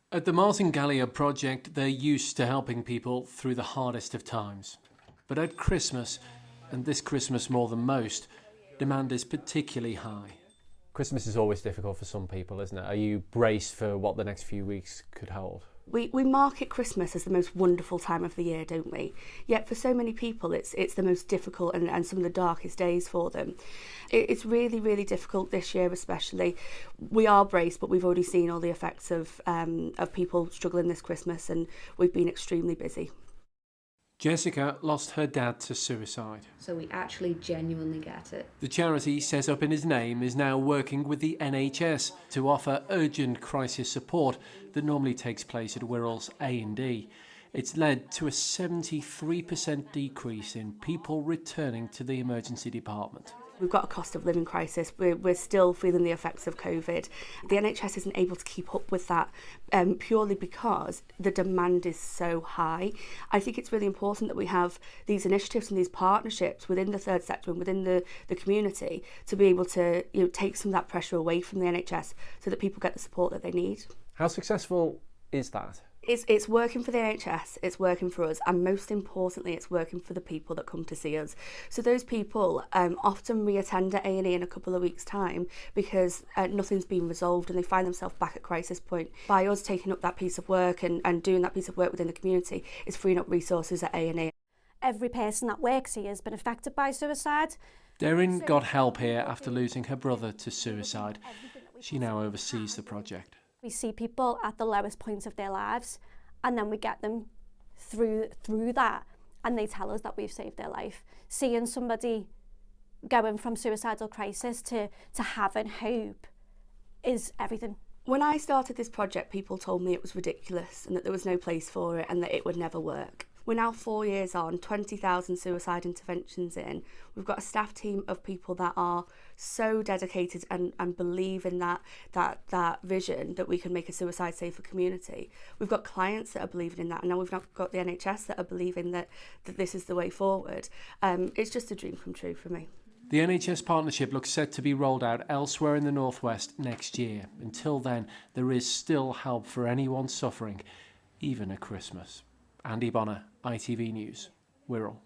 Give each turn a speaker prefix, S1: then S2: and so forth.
S1: At the Martin Gallier project, they're used to helping people through the hardest of times. But at Christmas, and this Christmas more than most, demand is particularly high. Christmas is always difficult for some people, isn't it? Are you braced for what the next few weeks could hold?
S2: We market Christmas as the most wonderful time of the year, don't we? Yet for so many people it's the most difficult and some of the darkest days for them. It's really, really difficult this year especially. We are braced, but we've already seen all the effects of people struggling this Christmas, and we've been extremely busy.
S1: Jessica lost her dad to suicide.
S3: So we actually genuinely get it.
S1: The charity set up in his name is now working with the NHS to offer urgent crisis support that normally takes place at Wirral's A&E. It's led to a 73% decrease in people returning to the emergency department.
S2: We've got a cost of living crisis. We're still feeling the effects of COVID. The NHS isn't able to keep up with that purely because the demand is so high. I think it's really important that we have these initiatives and these partnerships within the third sector and within the community to be able to take some of that pressure away from the NHS so that people get the support that they need.
S1: How successful is that?
S2: It's working for the NHS, it's working for us, and most importantly, it's working for the people that come to see us. So those people often reattend at A&E in a couple of weeks' time because nothing's been resolved and they find themselves back at crisis point. By us taking up that piece of work and doing that piece of work within the community, it's freeing up resources at A&E.
S4: Every person that works here has been affected by suicide.
S1: Darren got help here after losing her brother to suicide. She now oversees the project.
S4: We see people at the lowest point of their lives, and then we get them through that, and they tell us that we've saved their life. Seeing somebody going from suicidal crisis to having hope is everything.
S2: When I started this project, people told me it was ridiculous and that there was no place for it and that it would never work. We're now 4 years on, 20,000 suicide interventions in. We've got a staff team of people that are so dedicated and believe in that vision that we can make a suicide safer community. We've got clients that are believing in that, and now we've got the NHS that are believing that this is the way forward. It's just a dream come true for me.
S1: The NHS partnership looks set to be rolled out elsewhere in the Northwest next year. Until then, there is still help for anyone suffering, even at Christmas. Andy Bonner, ITV News, Wirral.